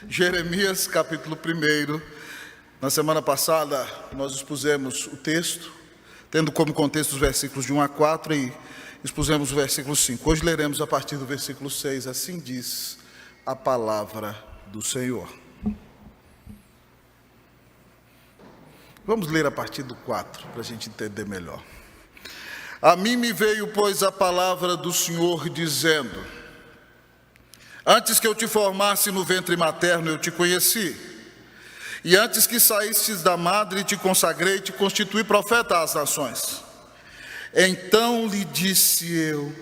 Jeremias, capítulo 1. Na semana passada, nós expusemos o texto, tendo como contexto os versículos de 1 a 4 e expusemos o versículo 5. Hoje leremos a partir do versículo 6, assim diz a palavra do Senhor. Vamos ler a partir do 4, para a gente entender melhor. A mim me veio, pois, a palavra do Senhor, dizendo: antes que eu te formasse no ventre materno, eu te conheci. E antes que saístes da madre, te consagrei e te constituí profeta às nações. Então lhe disse eu: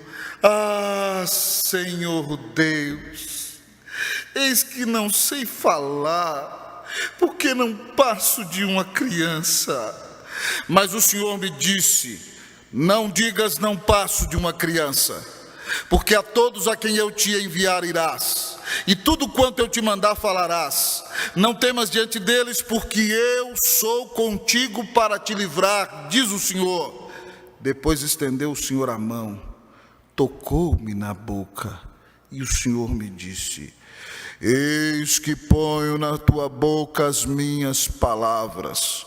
ah, Senhor Deus, eis que não sei falar, porque não passo de uma criança. Mas o Senhor me disse: não digas não passo de uma criança, porque a todos a quem eu te enviar irás, e tudo quanto eu te mandar falarás. Não temas diante deles, porque eu sou contigo para te livrar, diz o Senhor. Depois estendeu o Senhor a mão, tocou-me na boca, e o Senhor me disse: eis que ponho na tua boca as minhas palavras.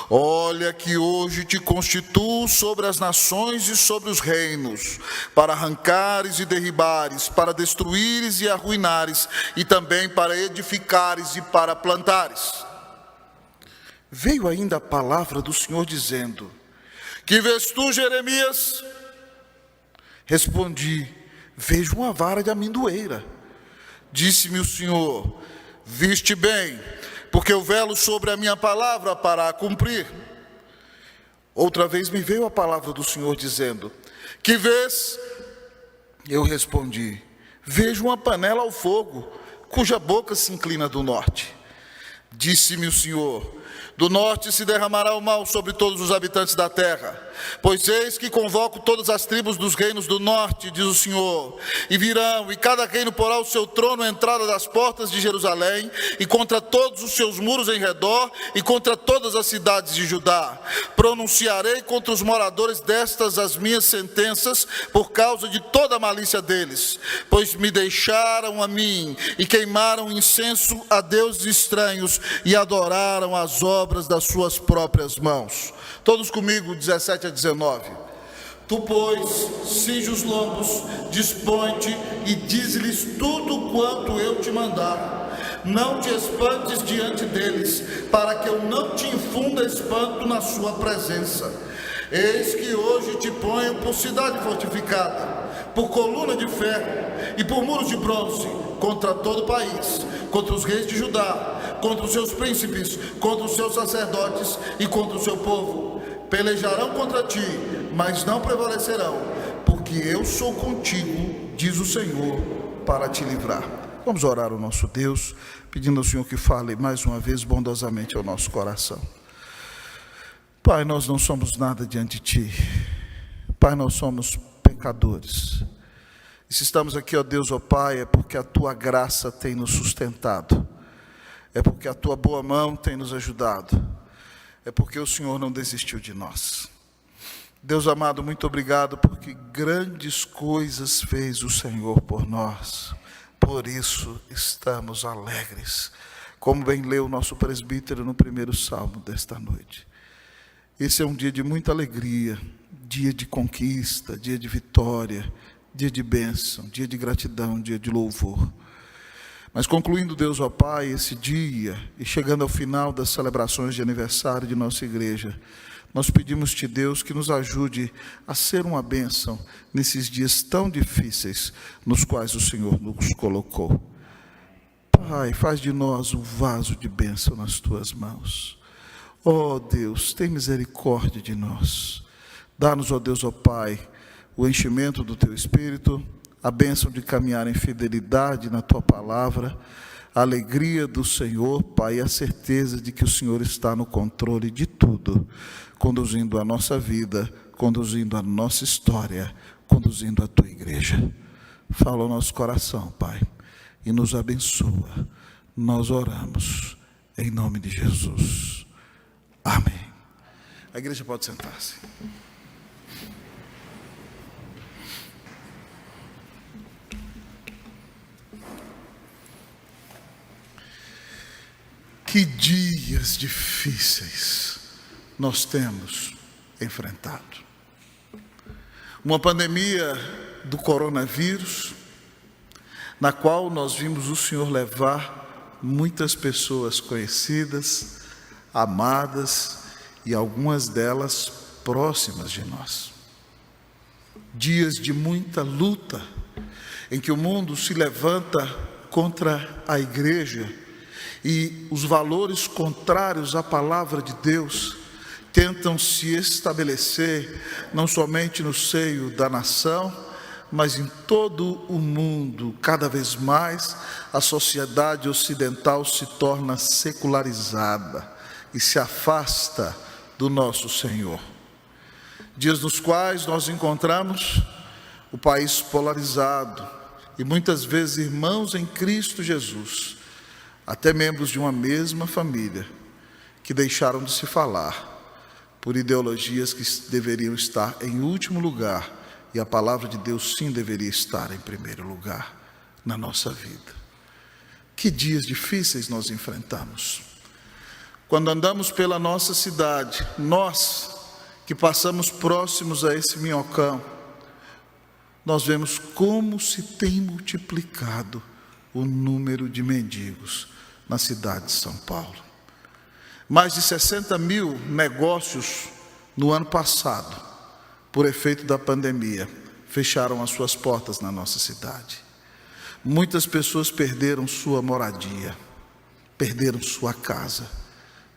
Olha que hoje te constituo sobre as nações e sobre os reinos, para arrancares e derribares, para destruíres e arruinares, e também para edificares e para plantares. Veio ainda a palavra do Senhor dizendo: que vês tu, Jeremias? Respondi: vejo uma vara de amendoeira. Disse-me o Senhor: viste bem, porque eu velo sobre a minha palavra para a cumprir. Outra vez me veio a palavra do Senhor dizendo: que vês? Eu respondi: vejo uma panela ao fogo, cuja boca se inclina do norte. Disse-me o Senhor: do norte se derramará o mal sobre todos os habitantes da terra. Pois eis que convoco todas as tribos dos reinos do norte, diz o Senhor, e virão, e cada reino porá o seu trono à entrada das portas de Jerusalém, e contra todos os seus muros em redor, e contra todas as cidades de Judá. Pronunciarei contra os moradores destas as minhas sentenças, por causa de toda a malícia deles, pois me deixaram a mim, e queimaram incenso a deuses estranhos, e adoraram as obras das suas próprias mãos. Todos comigo, 17 a 19. Tu, pois, cinge os lombos, dispõe-te e dize-lhes tudo quanto eu te mandar. Não te espantes diante deles, para que eu não te infunda espanto na sua presença. Eis que hoje te ponho por cidade fortificada, por coluna de ferro e por muros de bronze, contra todo o país, contra os reis de Judá, contra os seus príncipes, contra os seus sacerdotes e contra o seu povo. Pelejarão contra ti, mas não prevalecerão, porque eu sou contigo, diz o Senhor, para te livrar. Vamos orar ao nosso Deus, pedindo ao Senhor que fale mais uma vez bondosamente ao nosso coração. Pai, nós não somos nada diante de ti. Pai, nós somos pecadores. E se estamos aqui, ó Deus, ó Pai, é porque a tua graça tem nos sustentado. É porque a tua boa mão tem nos ajudado. É porque o Senhor não desistiu de nós. Deus amado, muito obrigado, porque grandes coisas fez o Senhor por nós. Por isso estamos alegres, como bem leu o nosso presbítero no primeiro salmo desta noite. Esse é um dia de muita alegria, dia de conquista, dia de vitória, dia de bênção, dia de gratidão, dia de louvor. Mas concluindo, Deus, ó Pai, esse dia e chegando ao final das celebrações de aniversário de nossa igreja, nós pedimos-te, Deus, que nos ajude a ser uma bênção nesses dias tão difíceis nos quais o Senhor nos colocou. Pai, faz de nós um vaso de bênção nas tuas mãos. Ó Deus, tem misericórdia de nós. Dá-nos, ó Deus, ó Pai, o enchimento do teu Espírito, a bênção de caminhar em fidelidade na tua palavra, a alegria do Senhor, Pai, e a certeza de que o Senhor está no controle de tudo, conduzindo a nossa vida, conduzindo a nossa história, conduzindo a tua igreja. Fala ao nosso coração, Pai, e nos abençoa. Nós oramos em nome de Jesus. Amém. A igreja pode sentar-se. Que dias difíceis nós temos enfrentado. Uma pandemia do coronavírus, na qual nós vimos o Senhor levar muitas pessoas conhecidas, amadas e algumas delas próximas de nós. Dias de muita luta, em que o mundo se levanta contra a igreja e os valores contrários à palavra de Deus tentam se estabelecer não somente no seio da nação, mas em todo o mundo. Cada vez mais a sociedade ocidental se torna secularizada e se afasta do nosso Senhor. Dias nos quais nós encontramos o país polarizado e muitas vezes irmãos em Cristo Jesus, até membros de uma mesma família, que deixaram de se falar por ideologias que deveriam estar em último lugar, e a palavra de Deus sim deveria estar em primeiro lugar na nossa vida. Que dias difíceis nós enfrentamos. Quando andamos pela nossa cidade, nós que passamos próximos a esse minhocão, nós vemos como se tem multiplicado o número de mendigos na cidade de São Paulo. Mais de 60 mil negócios no ano passado, por efeito da pandemia, fecharam as suas portas na nossa cidade. Muitas pessoas perderam sua moradia, perderam sua casa,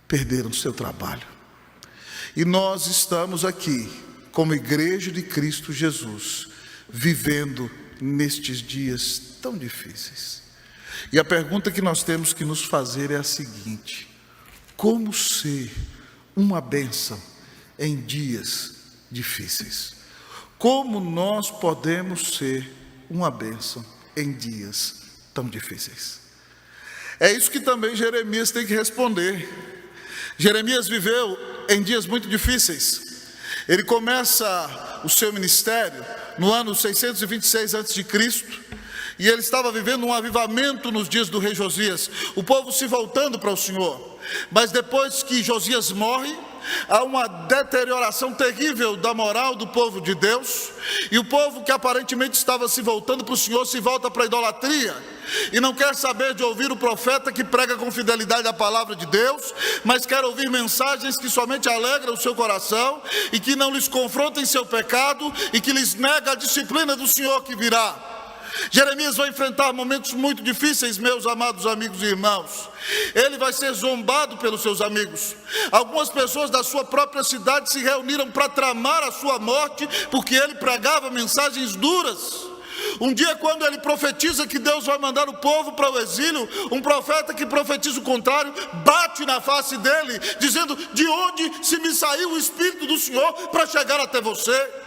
perderam seu trabalho. E nós estamos aqui, como Igreja de Cristo Jesus, vivendo nestes dias tão difíceis. E a pergunta que nós temos que nos fazer é a seguinte: como ser uma bênção em dias difíceis? Como nós podemos ser uma bênção em dias tão difíceis? É isso que também Jeremias tem que responder. Jeremias viveu em dias muito difíceis. Ele começa o seu ministério no ano 626 a.C., e ele estava vivendo um avivamento nos dias do rei Josias, o povo se voltando para o Senhor. Mas depois que Josias morre, há uma deterioração terrível da moral do povo de Deus, e o povo que aparentemente estava se voltando para o Senhor se volta para a idolatria, e não quer saber de ouvir o profeta que prega com fidelidade a palavra de Deus, mas quer ouvir mensagens que somente alegram o seu coração, e que não lhes confrontam em seu pecado, e que lhes nega a disciplina do Senhor que virá. Jeremias vai enfrentar momentos muito difíceis, meus amados amigos e irmãos. Ele vai ser zombado pelos seus amigos. Algumas pessoas da sua própria cidade se reuniram para tramar a sua morte, porque ele pregava mensagens duras. Um dia, quando ele profetiza que Deus vai mandar o povo para o exílio, um profeta que profetiza o contrário bate na face dele, dizendo: de onde se me saiu o Espírito do Senhor para chegar até você?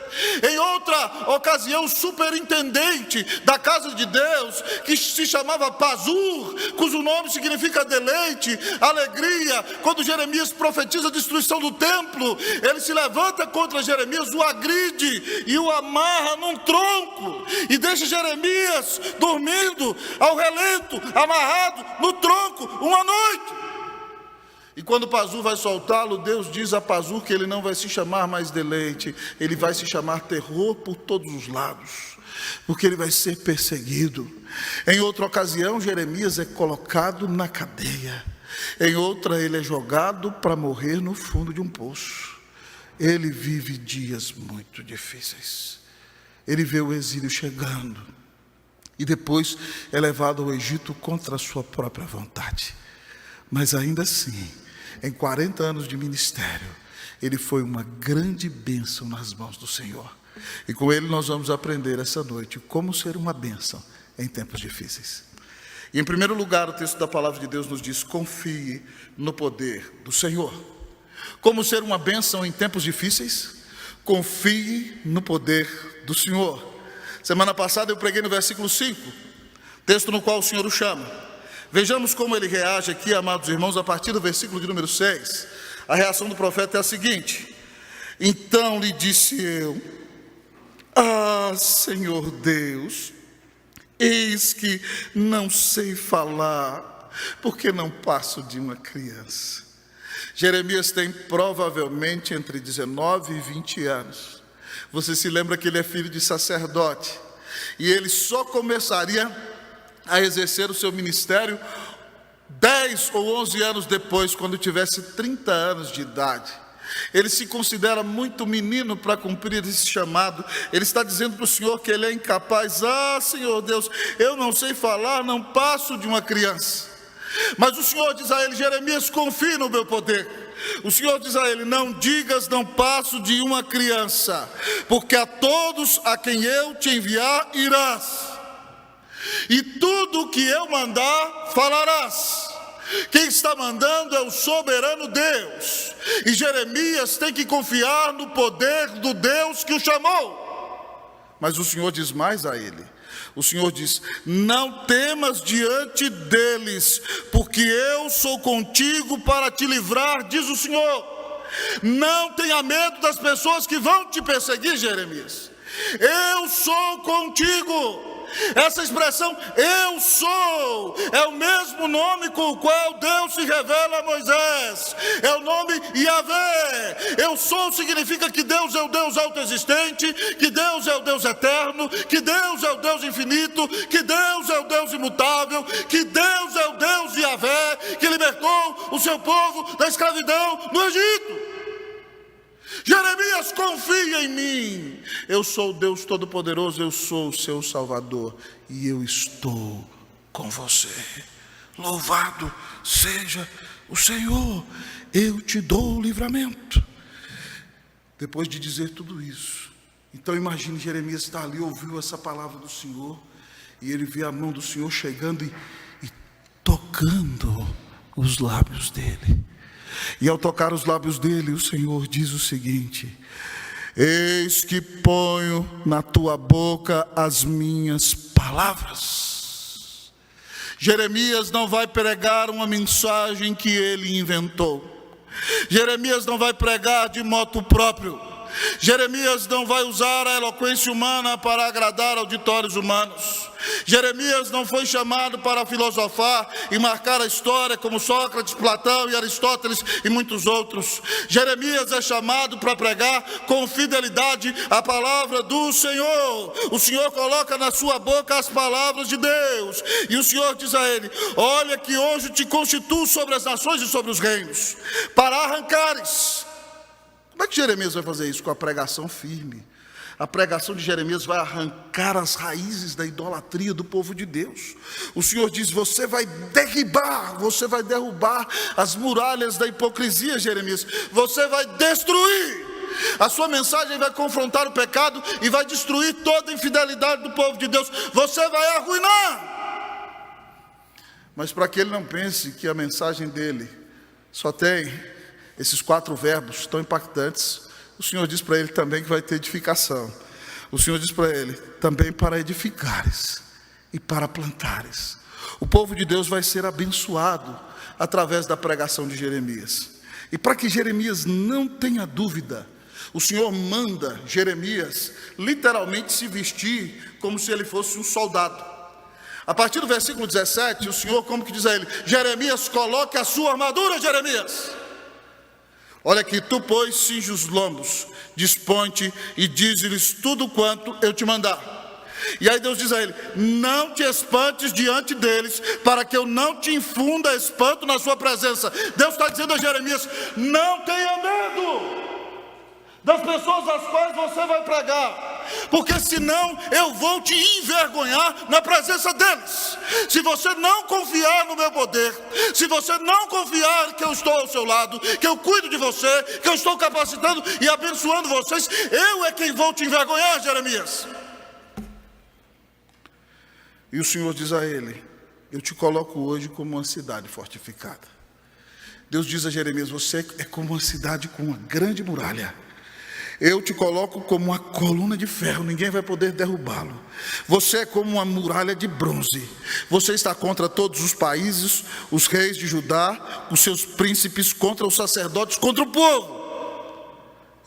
Em outra ocasião, o superintendente da casa de Deus, que se chamava Pazur, cujo nome significa deleite, alegria, quando Jeremias profetiza a destruição do templo, ele se levanta contra Jeremias, o agride e o amarra num tronco, e deixa Jeremias dormindo ao relento, amarrado no tronco uma noite. E quando Pazur vai soltá-lo, Deus diz a Pazur que ele não vai se chamar mais deleite, ele vai se chamar terror por todos os lados, porque ele vai ser perseguido. Em outra ocasião, Jeremias é colocado na cadeia. Em outra, ele é jogado para morrer no fundo de um poço. Ele vive dias muito difíceis. Ele vê o exílio chegando e depois é levado ao Egito contra a sua própria vontade. Mas ainda assim, em 40 anos de ministério, ele foi uma grande bênção nas mãos do Senhor. E com ele nós vamos aprender essa noite como ser uma bênção em tempos difíceis. E em primeiro lugar, o texto da palavra de Deus nos diz: confie no poder do Senhor. Como ser uma bênção em tempos difíceis? Confie no poder do Senhor. Semana passada eu preguei no versículo 5, texto no qual o Senhor o chama. Vejamos como ele reage aqui, amados irmãos, a partir do versículo de número 6. A reação do profeta é a seguinte: então lhe disse eu: ah, Senhor Deus, eis que não sei falar, porque não passo de uma criança. Jeremias tem provavelmente entre 19 e 20 anos. Você se lembra que ele é filho de sacerdote, e ele só começaria a exercer o seu ministério 10 ou 11 anos depois, quando tivesse 30 anos de idade. Ele se considera muito menino para cumprir esse chamado. Ele está dizendo para o Senhor que ele é incapaz. Senhor Deus, eu não sei falar, não passo de uma criança. Mas o Senhor diz a ele: Jeremias, confie no meu poder. O Senhor diz a ele: não digas, não passo de uma criança, porque a todos a quem eu te enviar irás, e tudo o que eu mandar falarás. Quem está mandando é o soberano Deus, e Jeremias tem que confiar no poder do Deus que o chamou. Mas o Senhor diz mais a ele. O Senhor diz: não temas diante deles, porque eu sou contigo para te livrar, diz o Senhor. Não tenha medo das pessoas que vão te perseguir, Jeremias. Eu sou contigo. Essa expressão, eu sou, é o mesmo nome com o qual Deus se revela a Moisés. É o nome Yahvé. Eu sou significa que Deus é o Deus autoexistente, que Deus é o Deus eterno, que Deus é o Deus infinito, que Deus é o Deus imutável, que Deus é o Deus Yahvé, que libertou o seu povo da escravidão no Egito. Jeremias, confia em mim. Eu sou o Deus Todo-Poderoso, eu sou o seu Salvador, e eu estou com você. Louvado seja o Senhor, eu te dou o livramento. Depois de dizer tudo isso, então imagine, Jeremias está ali, ouviu essa palavra do Senhor, e ele vê a mão do Senhor chegando e tocando os lábios dele. E ao tocar os lábios dele, o Senhor diz o seguinte: eis que ponho na tua boca as minhas palavras. Jeremias não vai pregar uma mensagem que ele inventou. Jeremias não vai pregar de motu próprio. Jeremias não vai usar a eloquência humana para agradar auditórios humanos. Jeremias não foi chamado para filosofar e marcar a história como Sócrates, Platão e Aristóteles e muitos outros. Jeremias é chamado para pregar com fidelidade a palavra do Senhor. O Senhor coloca na sua boca as palavras de Deus, e o Senhor diz a ele: olha que hoje te constituo sobre as nações e sobre os reinos, para arrancares. Como é que Jeremias vai fazer isso? Com a pregação firme. A pregação de Jeremias vai arrancar as raízes da idolatria do povo de Deus. O Senhor diz: você vai derrubar as muralhas da hipocrisia, Jeremias. Você vai destruir. A sua mensagem vai confrontar o pecado e vai destruir toda a infidelidade do povo de Deus. Você vai arruinar. Mas para que ele não pense que a mensagem dele só tem esses 4 verbos tão impactantes, o Senhor diz para ele também que vai ter edificação. O Senhor diz para ele também para edificares e para plantares. O povo de Deus vai ser abençoado através da pregação de Jeremias. E para que Jeremias não tenha dúvida, o Senhor manda Jeremias literalmente se vestir como se ele fosse um soldado. A partir do versículo 17, o Senhor como que diz a ele: Jeremias, coloque a sua armadura, Jeremias. Olha aqui: tu, pois, cinge os lombos, dispõe-te e dize-lhes tudo quanto eu te mandar. E aí Deus diz a ele: não te espantes diante deles, para que eu não te infunda espanto na sua presença. Deus está dizendo a Jeremias: não tenha medo das pessoas às quais você vai pregar, porque senão eu vou te envergonhar na presença deles. Se você não confiar no meu poder, se você não confiar que eu estou ao seu lado, que eu cuido de você, que eu estou capacitando e abençoando vocês, eu é quem vou te envergonhar, Jeremias. E o Senhor diz a ele: eu te coloco hoje como uma cidade fortificada. Deus diz a Jeremias: você é como uma cidade com uma grande muralha. Eu te coloco como uma coluna de ferro, ninguém vai poder derrubá-lo. Você é como uma muralha de bronze. Você está contra todos os países, os reis de Judá, os seus príncipes, contra os sacerdotes, contra o povo.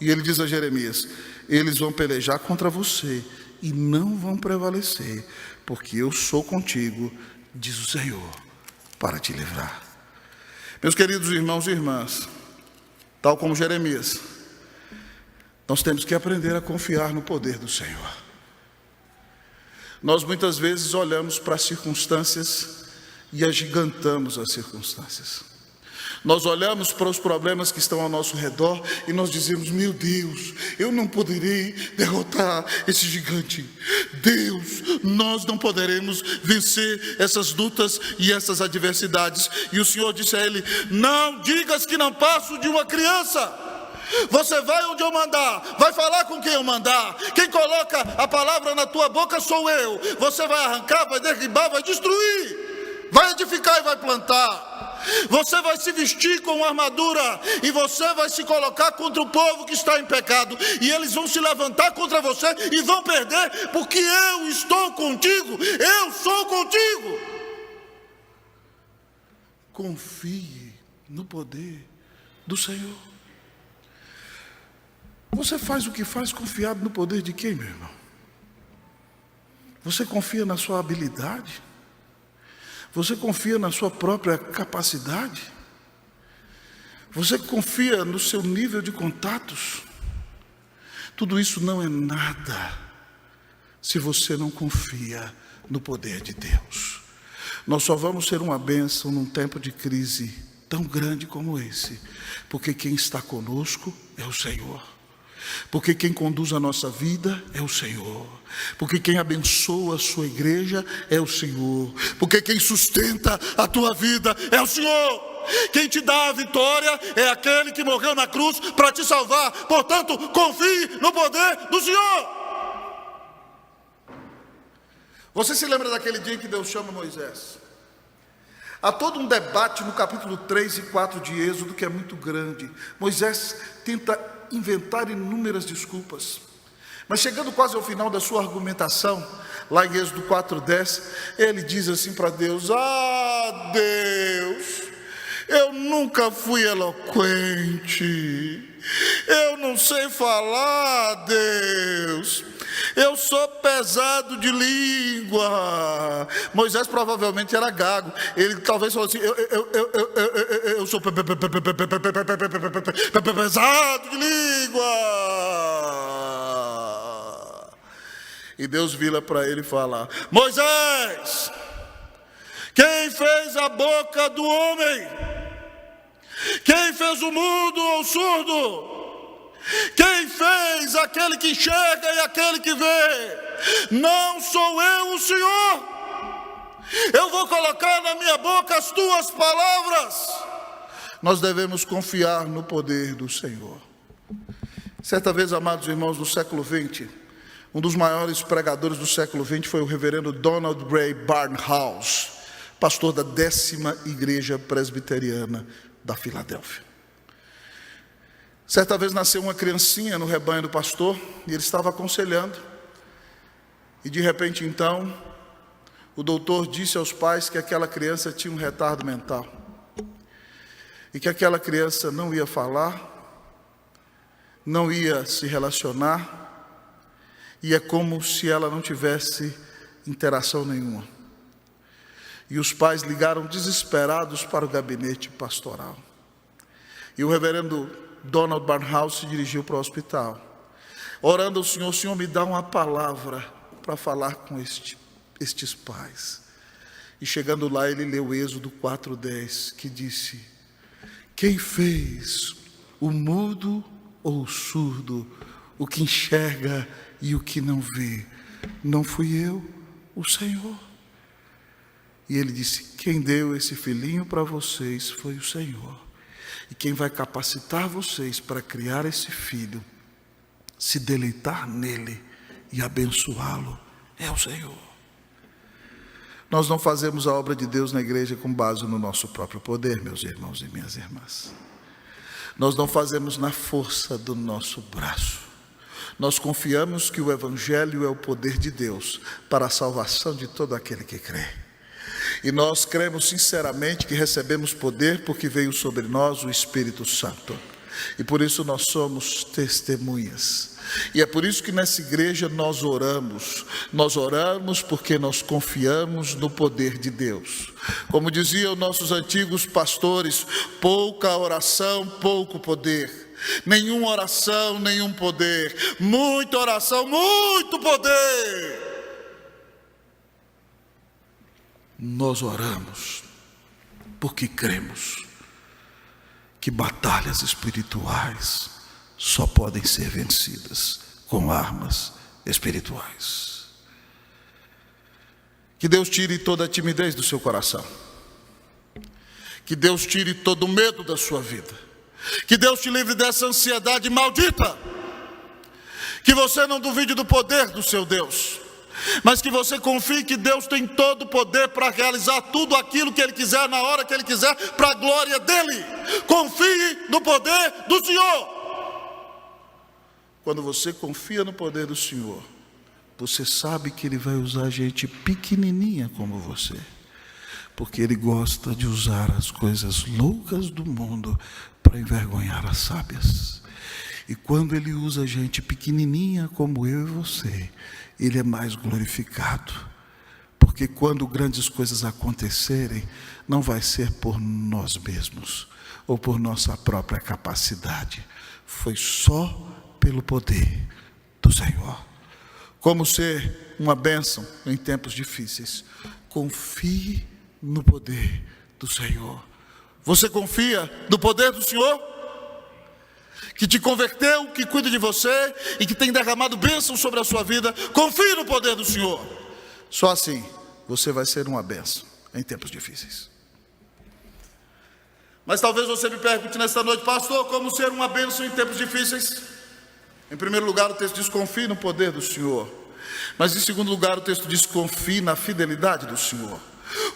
E ele diz a Jeremias: eles vão pelejar contra você e não vão prevalecer, porque eu sou contigo, diz o Senhor para te livrar. Meus queridos irmãos e irmãs, tal como Jeremias, nós temos que aprender a confiar no poder do Senhor. Nós muitas vezes olhamos para as circunstâncias e agigantamos as circunstâncias. Nós olhamos para os problemas que estão ao nosso redor e nós dizemos: meu Deus, eu não poderei derrotar esse gigante. Deus, nós não poderemos vencer essas lutas e essas adversidades. E o Senhor disse a ele: não digas que não passo de uma criança. Você vai onde eu mandar, vai falar com quem eu mandar. Quem coloca a palavra na tua boca sou eu. Você vai arrancar, vai derribar, vai destruir, vai edificar e vai plantar. Você vai se vestir com armadura e você vai se colocar contra o povo que está em pecado, e eles vão se levantar contra você e vão perder, porque eu estou contigo, eu sou contigo. Confie no poder do Senhor. Você faz o que faz confiado no poder de quem, meu irmão? Você confia na sua habilidade? Você confia na sua própria capacidade? Você confia no seu nível de contatos? Tudo isso não é nada se você não confia no poder de Deus. Nós só vamos ser uma bênção num tempo de crise tão grande como esse, porque quem está conosco é o Senhor. Porque quem conduz a nossa vida é o Senhor. Porque quem abençoa a sua igreja é o Senhor. Porque quem sustenta a tua vida é o Senhor. Quem te dá a vitória é aquele que morreu na cruz para te salvar. Portanto, confie no poder do Senhor. Você se lembra daquele dia em que Deus chama Moisés? Há todo um debate no capítulo 3 e 4 de Êxodo que é muito grande. Moisés tenta inventar inúmeras desculpas, mas chegando quase ao final da sua argumentação, lá em Êxodo 4:10, ele diz assim para Deus: ah, Deus, eu nunca fui eloquente, eu não sei falar, Deus, eu sou pesado de língua. Moisés provavelmente era gago. Ele talvez falou assim: eu sou pesado de língua. E Deus vira para ele e fala: Moisés, quem fez a boca do homem? Quem fez o mudo ou o surdo? Quem fez aquele que enxerga e aquele que vê? Não sou eu, o Senhor. Eu vou colocar na minha boca as tuas palavras. Nós devemos confiar no poder do Senhor. Certa vez, amados irmãos, no século XX, um dos maiores pregadores do século XX foi o reverendo Donald Ray Barnhouse, pastor da 10ª Igreja Presbiteriana da Filadélfia. Certa vez nasceu uma criancinha no rebanho do pastor e ele estava aconselhando. E de repente então, o doutor disse aos pais que aquela criança tinha um retardo mental. E que aquela criança não ia falar, não ia se relacionar. E é como se ela não tivesse interação nenhuma. E os pais ligaram desesperados para o gabinete pastoral. E o reverendo Donald Barnhouse se dirigiu para o hospital, orando ao Senhor: Senhor, me dá uma palavra para falar com estes pais. E chegando lá, ele leu Êxodo 4:10, que disse: quem fez o mudo ou o surdo, o que enxerga e o que não vê? Não fui eu, o Senhor. E ele disse: quem deu esse filhinho para vocês foi o Senhor. E quem vai capacitar vocês para criar esse filho, se deleitar nele e abençoá-lo, é o Senhor. Nós não fazemos a obra de Deus na igreja com base no nosso próprio poder, meus irmãos e minhas irmãs. Nós não fazemos na força do nosso braço. Nós confiamos que o Evangelho é o poder de Deus para a salvação de todo aquele que crê. E nós cremos sinceramente que recebemos poder porque veio sobre nós o Espírito Santo. E por isso nós somos testemunhas. E é por isso que nessa igreja nós oramos. Nós oramos porque nós confiamos no poder de Deus. Como diziam nossos antigos pastores, pouca oração, pouco poder. Nenhuma oração, nenhum poder. Muita oração, muito poder. Nós oramos porque cremos que batalhas espirituais só podem ser vencidas com armas espirituais. Que Deus tire toda a timidez do seu coração. Que Deus tire todo o medo da sua vida. Que Deus te livre dessa ansiedade maldita. Que você não duvide do poder do seu Deus, mas que você confie que Deus tem todo o poder para realizar tudo aquilo que Ele quiser, na hora que Ele quiser, para a glória dEle. Confie no poder do Senhor. Quando você confia no poder do Senhor, você sabe que Ele vai usar gente pequenininha como você, porque Ele gosta de usar as coisas loucas do mundo para envergonhar as sábias. E quando Ele usa gente pequenininha como eu e você, Ele é mais glorificado, porque quando grandes coisas acontecerem, não vai ser por nós mesmos ou por nossa própria capacidade, foi só pelo poder do Senhor. Como ser uma bênção em tempos difíceis? Confie no poder do Senhor. Você confia no poder do Senhor? Que te converteu, que cuida de você e que tem derramado bênção sobre a sua vida. Confie no poder do Senhor. Só assim você vai ser uma bênção em tempos difíceis. Mas talvez você me pergunte nesta noite: pastor, como ser uma bênção em tempos difíceis? Em primeiro lugar, o texto diz: confie no poder do Senhor. Mas em segundo lugar, o texto diz: confie na fidelidade do Senhor.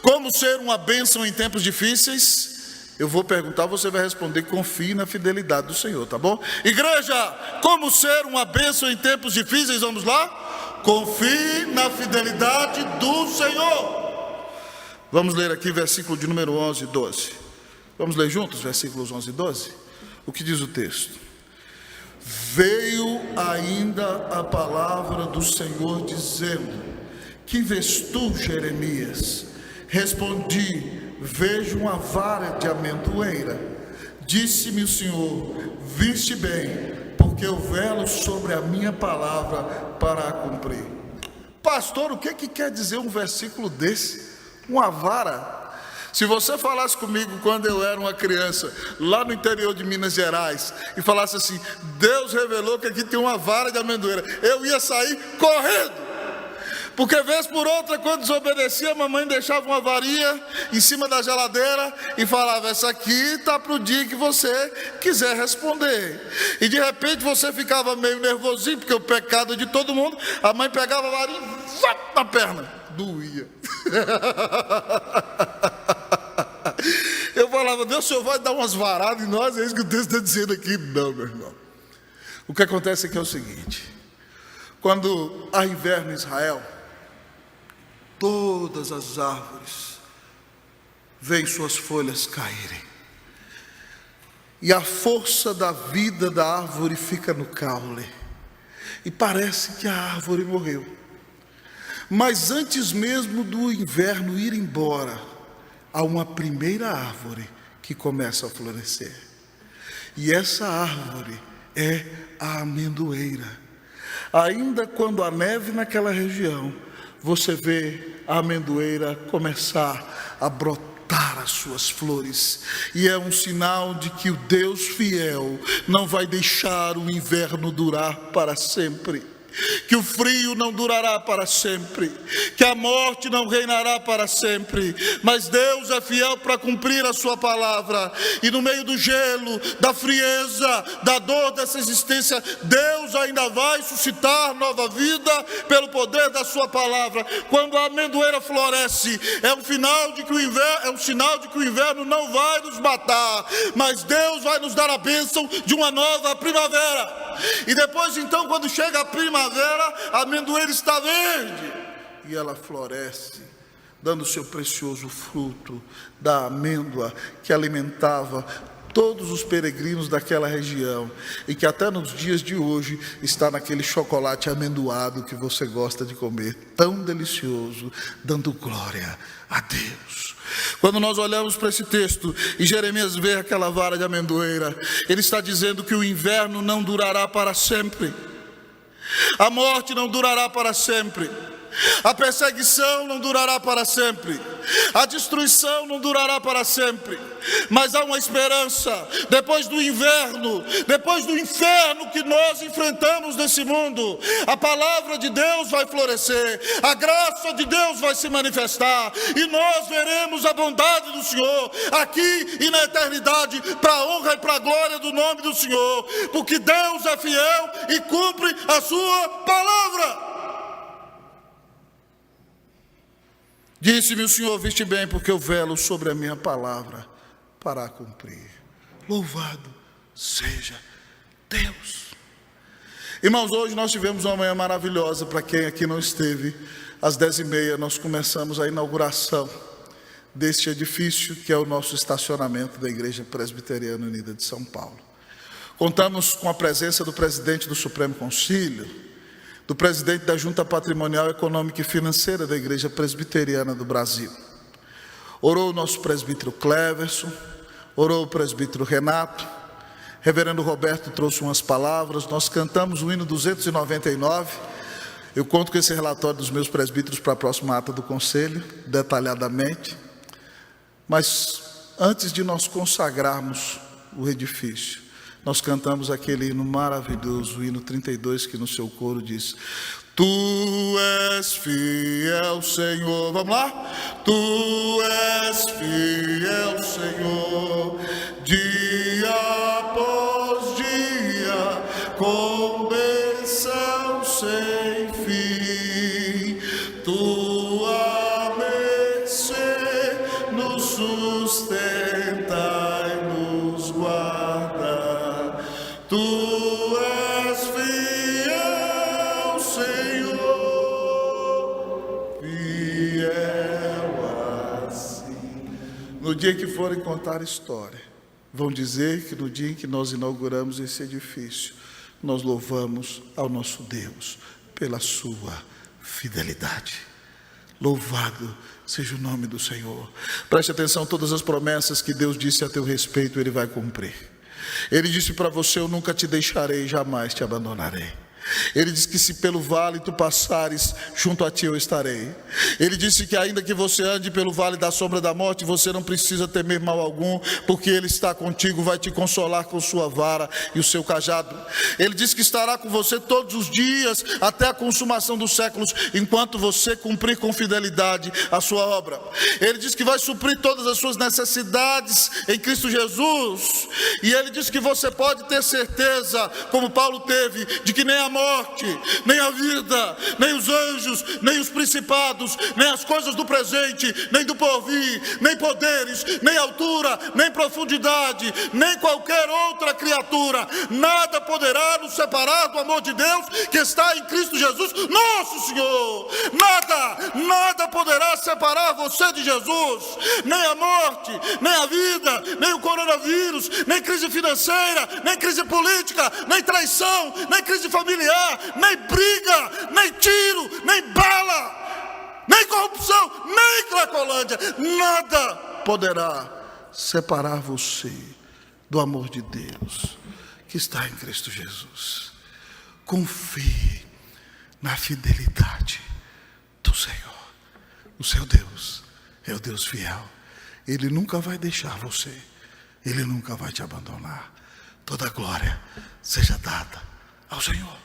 Como ser uma bênção em tempos difíceis? Eu vou perguntar, você vai responder: confie na fidelidade do Senhor, tá bom? Igreja, como ser uma bênção em tempos difíceis? Vamos lá? Confie na fidelidade do Senhor. Vamos ler aqui versículo de número 11 e 12. Vamos ler juntos versículos 11 e 12? O que diz o texto? Veio ainda a palavra do Senhor dizendo: que vês tu, Jeremias? Respondi: vejo uma vara de amendoeira. Disse-me o Senhor: viste bem, porque eu velo sobre a minha palavra para a cumprir. Pastor, o que quer dizer um versículo desse? Uma vara? Se você falasse comigo quando eu era uma criança, lá no interior de Minas Gerais, e falasse assim: Deus revelou que aqui tem uma vara de amendoeira, eu ia sair correndo. Porque vez por outra, quando desobedecia, a mamãe deixava uma varinha em cima da geladeira e falava: essa aqui está para o dia que você quiser responder. E de repente você ficava meio nervosinho, porque o pecado é de todo mundo. A mãe pegava a varinha e na perna, doía. Eu falava: Deus, o Senhor vai dar umas varadas em nós? É isso que o texto está dizendo aqui. Não, meu irmão. O que acontece aqui é o seguinte: quando há inverno em Israel, todas as árvores veem suas folhas caírem, e a força da vida da árvore fica no caule, e parece que a árvore morreu. Mas antes mesmo do inverno ir embora, há uma primeira árvore que começa a florescer, e essa árvore é a amendoeira. Ainda quando há neve naquela região, você vê a amendoeira começar a brotar as suas flores, e é um sinal de que o Deus fiel não vai deixar o inverno durar para sempre, que o frio não durará para sempre, que a morte não reinará para sempre, mas Deus é fiel para cumprir a sua palavra. E no meio do gelo, da frieza, da dor dessa existência, Deus ainda vai suscitar nova vida pelo poder da sua palavra. Quando a amendoeira floresce, é um sinal de que o inverno não vai nos matar, mas Deus vai nos dar a bênção de uma nova primavera. E depois então, quando chega a primavera, a amendoeira está verde e ela floresce, dando seu precioso fruto da amêndoa que alimentava todos os peregrinos daquela região, e que até nos dias de hoje está naquele chocolate amendoado que você gosta de comer, tão delicioso, dando glória a Deus. Quando nós olhamos para esse texto e Jeremias vê aquela vara de amendoeira, ele está dizendo que o inverno não durará para sempre, a morte não durará para sempre, a perseguição não durará para sempre, a destruição não durará para sempre, mas há uma esperança. Depois do inverno, depois do inferno que nós enfrentamos nesse mundo, a palavra de Deus vai florescer, a graça de Deus vai se manifestar, e nós veremos a bondade do Senhor aqui e na eternidade, para a honra e para a glória do nome do Senhor, porque Deus é fiel e cumpre a sua palavra. Disse-me o Senhor: viste bem, porque eu velo sobre a minha palavra para a cumprir. Louvado seja Deus. Irmãos, hoje nós tivemos uma manhã maravilhosa. Para quem aqui não esteve, às 10h30 nós começamos a inauguração deste edifício, que é o nosso estacionamento da Igreja Presbiteriana Unida de São Paulo. Contamos com a presença do presidente do Supremo Concílio, do presidente da Junta Patrimonial, Econômica e Financeira da Igreja Presbiteriana do Brasil. Orou o nosso presbítero Cleverson, orou o presbítero Renato, reverendo Roberto trouxe umas palavras, nós cantamos o hino 299, eu conto com esse relatório dos meus presbíteros para a próxima ata do conselho, detalhadamente, mas antes de nós consagrarmos o edifício, nós cantamos aquele hino maravilhoso, o hino 32, que no seu coro diz: Tu és fiel, Senhor. Vamos lá? Tu és fiel, Senhor, dia após dia, com bênção sem fim. Tua mercê nos sustenta e nos guarda. Tu és fiel, Senhor, fiel assim. No dia que forem contar a história, vão dizer que no dia em que nós inauguramos esse edifício, nós louvamos ao nosso Deus pela sua fidelidade. Louvado seja o nome do Senhor. Preste atenção, todas as promessas que Deus disse a teu respeito, Ele vai cumprir. Ele disse para você: eu nunca te deixarei, jamais te abandonarei. Ele disse que se pelo vale tu passares, junto a ti eu estarei. Ele disse que ainda que você ande pelo vale da sombra da morte, você não precisa temer mal algum, porque Ele está contigo, vai te consolar com sua vara e o seu cajado. Ele disse que estará com você todos os dias, até a consumação dos séculos, enquanto você cumprir com fidelidade a sua obra. Ele disse que vai suprir todas as suas necessidades em Cristo Jesus. E Ele disse que você pode ter certeza, como Paulo teve, de que nem a morte, nem a vida, nem os anjos, nem os principados, nem as coisas do presente, nem do porvir, nem poderes, nem altura, nem profundidade, nem qualquer outra criatura, nada poderá nos separar do amor de Deus que está em Cristo Jesus, nosso Senhor. Nada poderá separar você de Jesus, nem a morte, nem a vida, nem o coronavírus, nem crise financeira, nem crise política, nem traição, nem crise familiar, nem briga, nem tiro, nem bala, nem corrupção, nem cracolândia. Nada poderá separar você do amor de Deus que está em Cristo Jesus. Confie na fidelidade do Senhor. O seu Deus é o Deus fiel. Ele nunca vai deixar você, Ele nunca vai te abandonar. Toda a glória seja dada ao Senhor.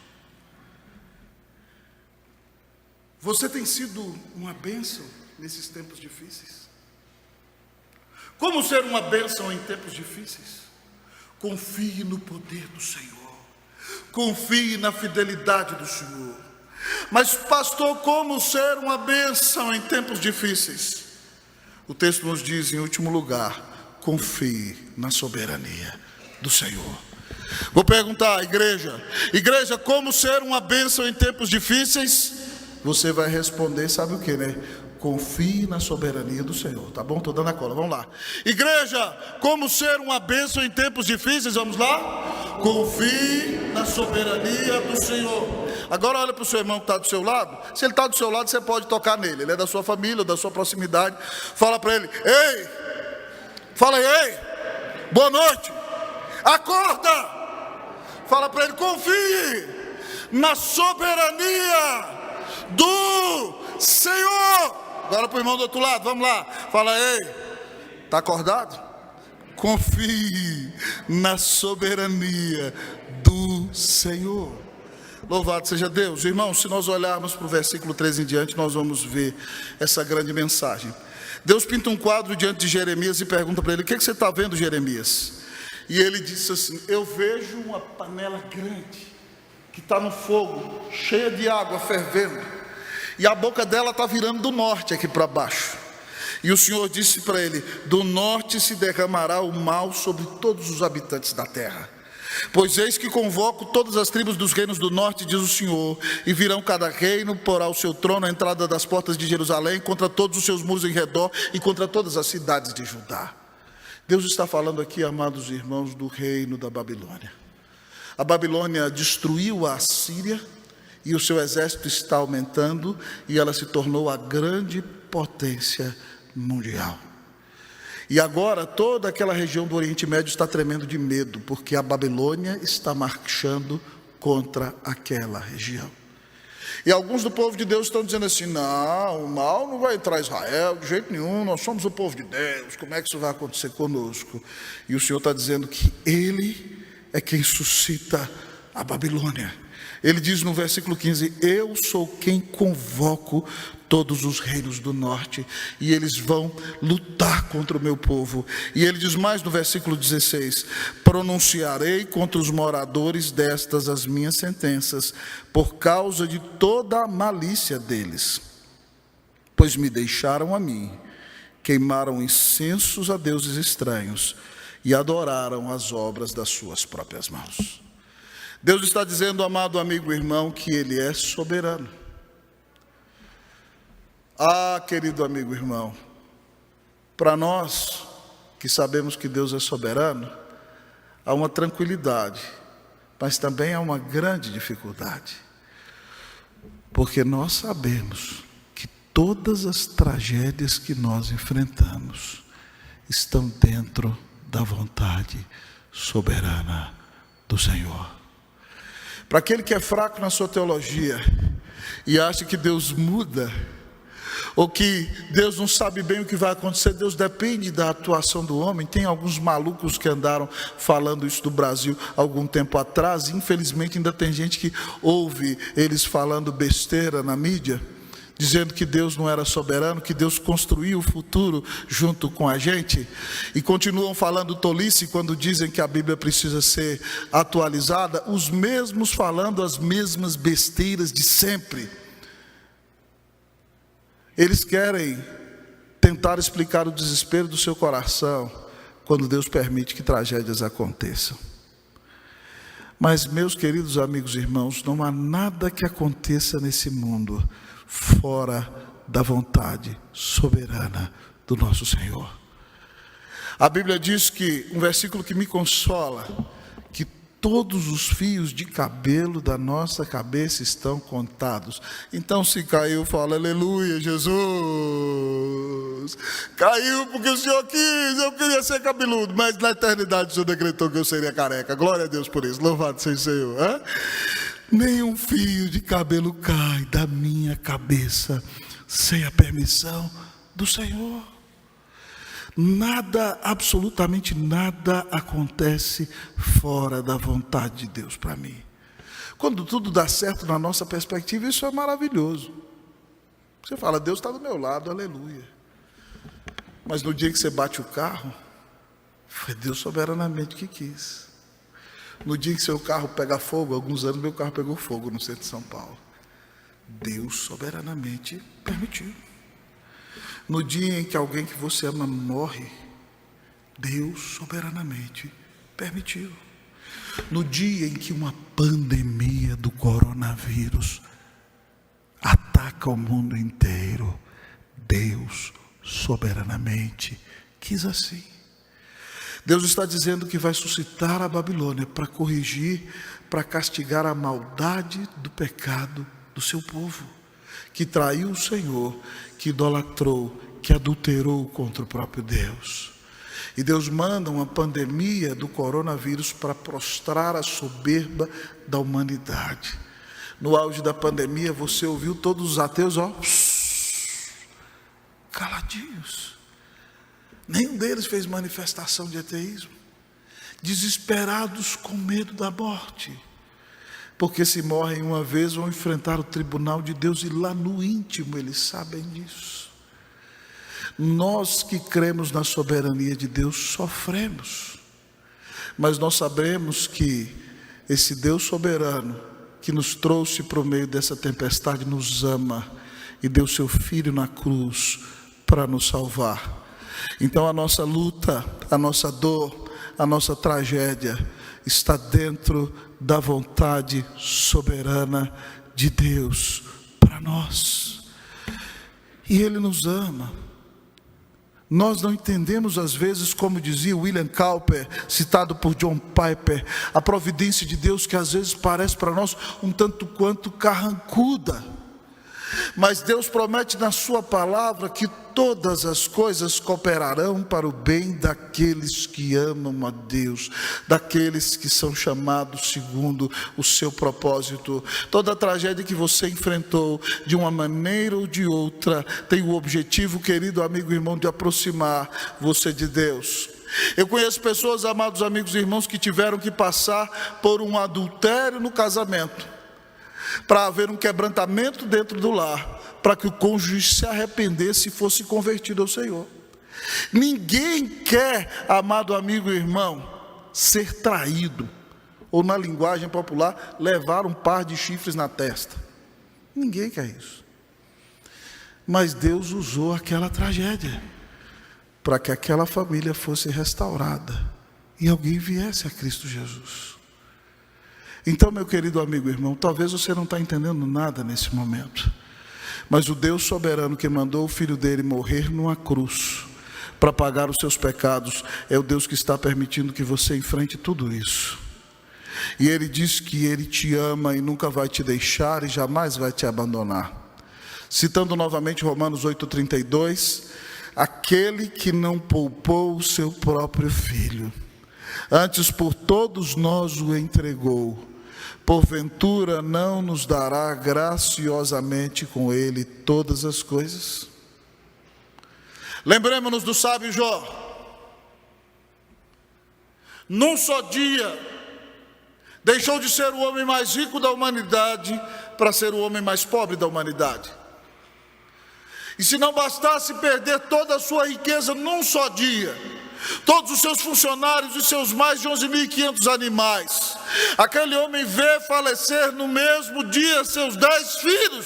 Você tem sido uma bênção nesses tempos difíceis? Como ser uma bênção em tempos difíceis? Confie no poder do Senhor. Confie na fidelidade do Senhor. Mas, pastor, como ser uma bênção em tempos difíceis? O texto nos diz, em último lugar, confie na soberania do Senhor. Vou perguntar à igreja: como ser uma bênção em tempos difíceis? Você vai responder, sabe o que, né? confie na soberania do Senhor. Tá bom? Estou dando a cola, vamos lá. Igreja, como ser uma bênção em tempos difíceis? Vamos lá? Confie na soberania do Senhor. Agora olha para o seu irmão que está do seu lado. Se ele está do seu lado, você pode tocar nele. Ele é da sua família, da sua proximidade. Fala para ele: ei, fala aí, ei, boa noite, acorda. Fala para ele: confie na soberania do Senhor. Agora para o irmão do outro lado, vamos lá. Fala: ei, está acordado? Confie na soberania do Senhor. Louvado seja Deus. Irmãos, se nós olharmos para o versículo 13 em diante, nós vamos ver essa grande mensagem. Deus pinta um quadro diante de Jeremias e pergunta para ele: o que você está vendo, Jeremias? E ele disse assim: eu vejo uma panela grande, que está no fogo, cheia de água fervendo, e a boca dela está virando do norte aqui para baixo. E o Senhor disse para ele: do norte se derramará o mal sobre todos os habitantes da terra. Pois eis que convoco todas as tribos dos reinos do norte, diz o Senhor, e virão cada reino, porá o seu trono à entrada das portas de Jerusalém, contra todos os seus muros em redor, e contra todas as cidades de Judá. Deus está falando aqui, amados irmãos, do reino da Babilônia. A Babilônia destruiu a Assíria, e o seu exército está aumentando, e ela se tornou a grande potência mundial. E agora toda aquela região do Oriente Médio está tremendo de medo, porque a Babilônia está marchando contra aquela região. E alguns do povo de Deus estão dizendo assim: não, o mal não vai entrar em Israel de jeito nenhum, nós somos o povo de Deus, como é que isso vai acontecer conosco? E o Senhor está dizendo que Ele é quem suscita a Babilônia. Ele diz no versículo 15: eu sou quem convoco todos os reinos do norte, e eles vão lutar contra o meu povo. E ele diz mais no versículo 16: pronunciarei contra os moradores destas as minhas sentenças, por causa de toda a malícia deles, pois me deixaram a mim, queimaram incensos a deuses estranhos, e adoraram as obras das suas próprias mãos. Deus está dizendo, amado amigo e irmão, que Ele é soberano. Ah, querido amigo e irmão, para nós que sabemos que Deus é soberano, há uma tranquilidade, mas também há uma grande dificuldade, porque nós sabemos que todas as tragédias que nós enfrentamos estão dentro da vontade soberana do Senhor. Para aquele que é fraco na sua teologia e acha que Deus muda, ou que Deus não sabe bem o que vai acontecer, Deus depende da atuação do homem. Tem alguns malucos que andaram falando isso do Brasil algum tempo atrás, e infelizmente ainda tem gente que ouve eles falando besteira na mídia, dizendo que Deus não era soberano, que Deus construiu o futuro junto com a gente, e continuam falando tolice quando dizem que a Bíblia precisa ser atualizada, os mesmos falando as mesmas besteiras de sempre. Eles querem tentar explicar o desespero do seu coração quando Deus permite que tragédias aconteçam. Mas, meus queridos amigos e irmãos, não há nada que aconteça nesse mundo fora da vontade soberana do nosso Senhor. A Bíblia diz que, um versículo que me consola, que todos os fios de cabelo da nossa cabeça estão contados. Então, se caiu, fala aleluia, Jesus. Caiu porque o Senhor quis, eu queria ser cabeludo, mas na eternidade o Senhor decretou que eu seria careca. Glória a Deus por isso, louvado seja o Senhor. Hein? Nenhum fio de cabelo cai da minha cabeça sem a permissão do Senhor. Nada, absolutamente nada acontece fora da vontade de Deus para mim. Quando tudo dá certo na nossa perspectiva, isso é maravilhoso. Você fala: Deus está do meu lado, aleluia. Mas no dia que você bate o carro, foi Deus soberanamente que quis. No dia que seu carro pega fogo, alguns anos meu carro pegou fogo no centro de São Paulo, Deus soberanamente permitiu. No dia em que alguém que você ama morre, Deus soberanamente permitiu. No dia em que uma pandemia do coronavírus ataca o mundo inteiro, Deus soberanamente quis assim. Deus está dizendo que vai suscitar a Babilônia para corrigir, para castigar a maldade do pecado do seu povo, que traiu o Senhor, que idolatrou, que adulterou contra o próprio Deus. E Deus manda uma pandemia do coronavírus para prostrar a soberba da humanidade. No auge da pandemia, você ouviu todos os ateus, caladinhos. Nenhum deles fez manifestação de ateísmo. Desesperados com medo da morte. Porque se morrem uma vez, vão enfrentar o tribunal de Deus, e lá no íntimo eles sabem disso. Nós que cremos na soberania de Deus sofremos, mas nós sabemos que esse Deus soberano que nos trouxe para o meio dessa tempestade nos ama e deu seu Filho na cruz para nos salvar. Então a nossa luta, a nossa dor, a nossa tragédia está dentro da vontade soberana de Deus para nós, e Ele nos ama. Nós não entendemos às vezes, como dizia William Cowper, citado por John Piper, a providência de Deus que às vezes parece para nós um tanto quanto carrancuda. Mas Deus promete na sua palavra que todas as coisas cooperarão para o bem daqueles que amam a Deus, daqueles que são chamados segundo o seu propósito. Toda a tragédia que você enfrentou, de uma maneira ou de outra, tem o objetivo, querido amigo e irmão, de aproximar você de Deus. Eu conheço pessoas, amados amigos e irmãos, que tiveram que passar por um adultério no casamento, para haver um quebrantamento dentro do lar, para que o cônjuge se arrependesse e fosse convertido ao Senhor. Ninguém quer, amado amigo e irmão, ser traído, ou na linguagem popular, levar um par de chifres na testa. Ninguém quer isso. Mas Deus usou aquela tragédia para que aquela família fosse restaurada e alguém viesse a Cristo Jesus. Então, meu querido amigo e irmão, talvez você não está entendendo nada nesse momento, mas o Deus soberano que mandou o Filho dele morrer numa cruz para pagar os seus pecados é o Deus que está permitindo que você enfrente tudo isso. E Ele diz que Ele te ama e nunca vai te deixar e jamais vai te abandonar. Citando novamente Romanos 8,32, aquele que não poupou o seu próprio Filho, antes por todos nós o entregou, porventura não nos dará graciosamente com Ele todas as coisas? Lembremos-nos do sábio Jó. Num só dia, deixou de ser o homem mais rico da humanidade para ser o homem mais pobre da humanidade. E se não bastasse perder toda a sua riqueza num só dia, todos os seus funcionários e seus mais de 11.500 animais, aquele homem vê falecer no mesmo dia seus 10 filhos.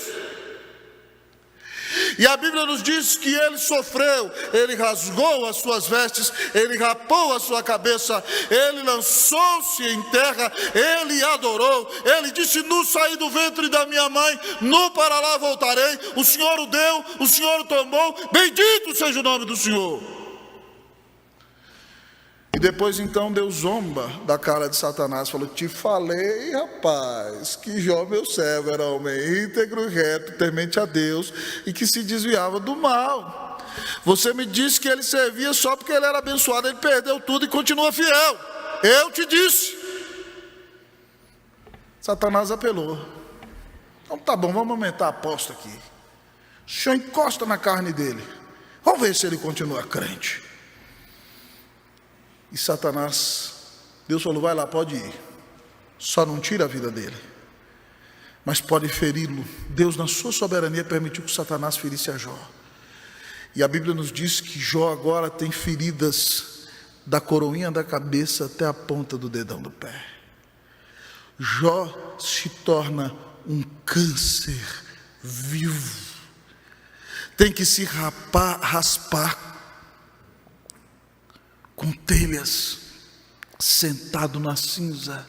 E a Bíblia nos diz que ele sofreu, ele rasgou as suas vestes, ele rapou a sua cabeça, ele lançou-se em terra, ele adorou, ele disse: nu saí do ventre da minha mãe, nu para lá voltarei, o Senhor o deu, o Senhor o tomou, bendito seja o nome do Senhor. E depois então Deus zomba da cara de Satanás, falou: te falei, rapaz, que Jó meu servo era homem íntegro, reto, temente a Deus e que se desviava do mal. Você me disse que ele servia só porque ele era abençoado, ele perdeu tudo e continua fiel. Eu te disse. Satanás apelou: então tá bom, vamos aumentar a aposta aqui. O senhor encosta na carne dele, vamos ver se ele continua crente. E Satanás, Deus falou: vai lá, pode ir, só não tira a vida dele, mas pode feri-lo. Deus, na sua soberania, permitiu que Satanás ferisse a Jó. E a Bíblia nos diz que Jó agora tem feridas da coroinha da cabeça até a ponta do dedão do pé. Jó se torna um câncer vivo, tem que se raspar com telhas, sentado na cinza.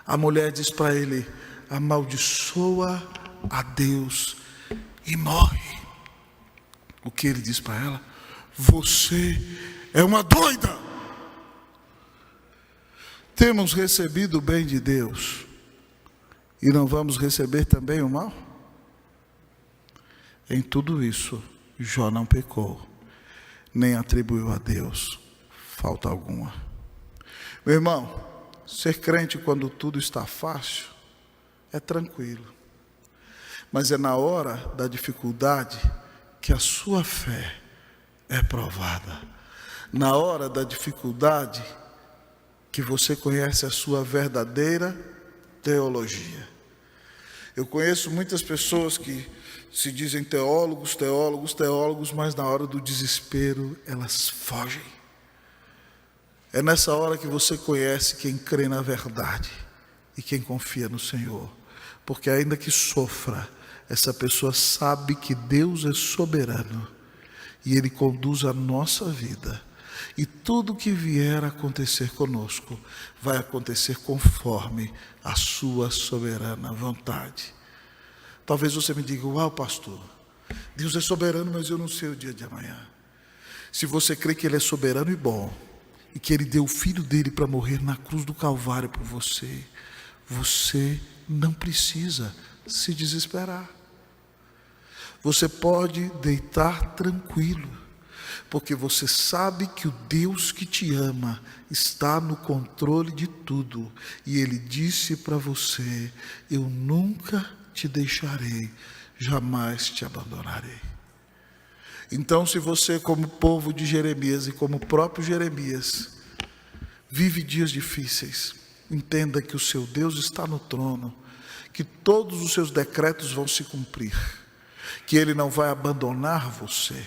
A mulher diz para ele: amaldiçoa a Deus e morre. O que ele diz para ela? Você é uma doida. Temos recebido o bem de Deus e não vamos receber também o mal? Em tudo isso, Jó não pecou, nem atribuiu a Deus falta alguma. Meu irmão, ser crente quando tudo está fácil é tranquilo, mas é na hora da dificuldade que a sua fé é provada. Na hora da dificuldade que você conhece a sua verdadeira teologia. Eu conheço muitas pessoas que se dizem teólogos, mas na hora do desespero elas fogem. É nessa hora que você conhece quem crê na verdade e quem confia no Senhor. Porque ainda que sofra, essa pessoa sabe que Deus é soberano e Ele conduz a nossa vida. E tudo que vier a acontecer conosco vai acontecer conforme a sua soberana vontade. Talvez você me diga, uau, pastor, Deus é soberano, mas eu não sei o dia de amanhã. Se você crê que Ele é soberano e bom, e que Ele deu o Filho dele para morrer na cruz do Calvário por você, você não precisa se desesperar. Você pode deitar tranquilo, porque você sabe que o Deus que te ama está no controle de tudo. E Ele disse para você, eu nunca te deixarei, jamais te abandonarei. Então, se você, como povo de Jeremias e como o próprio Jeremias, vive dias difíceis, entenda que o seu Deus está no trono, que todos os seus decretos vão se cumprir, que Ele não vai abandonar você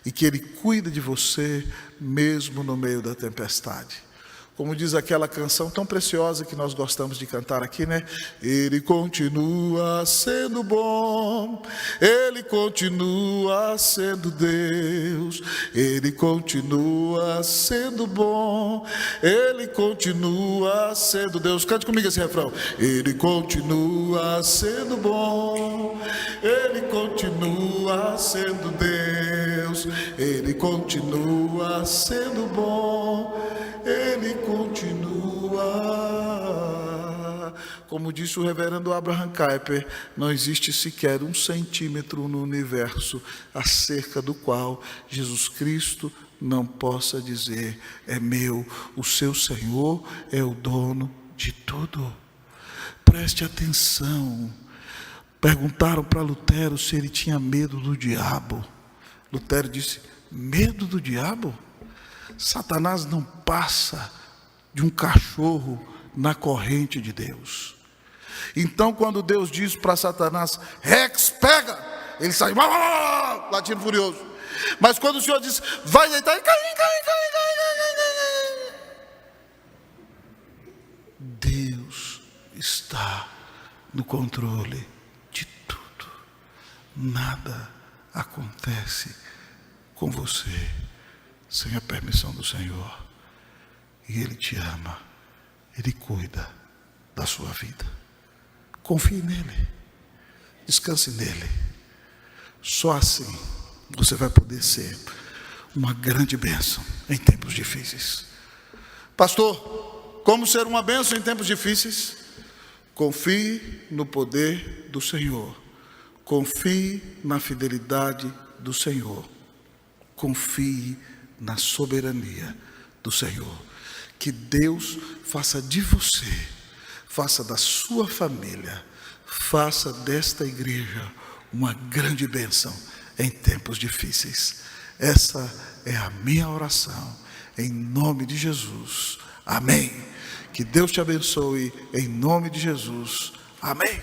e que Ele cuida de você mesmo no meio da tempestade. Como diz aquela canção tão preciosa que nós gostamos de cantar aqui, né? Ele continua sendo bom, Ele continua sendo Deus, Ele continua sendo bom, Ele continua sendo Deus. Cante comigo esse refrão. Ele continua sendo bom, Ele continua sendo Deus, Ele continua sendo bom, Ele continua. Como disse o reverendo Abraham Kuyper, não existe sequer 1 centímetro no universo acerca do qual Jesus Cristo não possa dizer, é meu, o seu Senhor é o dono de tudo. Preste atenção. Perguntaram para Lutero se ele tinha medo do diabo. Lutero disse, medo do diabo? Satanás não passa de um cachorro na corrente de Deus. Então, quando Deus diz para Satanás, Rex, pega, ele sai, latindo furioso. Mas quando o Senhor diz, vai deitar, ele cai. Deus está no controle de tudo. Nada acontece com você sem a permissão do Senhor. E Ele te ama, Ele cuida da sua vida. Confie nele, descanse nele. Só assim você vai poder ser uma grande bênção em tempos difíceis. Pastor, como ser uma bênção em tempos difíceis? Confie no poder do Senhor, confie na fidelidade do Senhor, confie na soberania do Senhor. Que Deus faça de você, faça da sua família, faça desta igreja uma grande bênção em tempos difíceis. Essa é a minha oração, em nome de Jesus. Amém. Que Deus te abençoe, em nome de Jesus. Amém.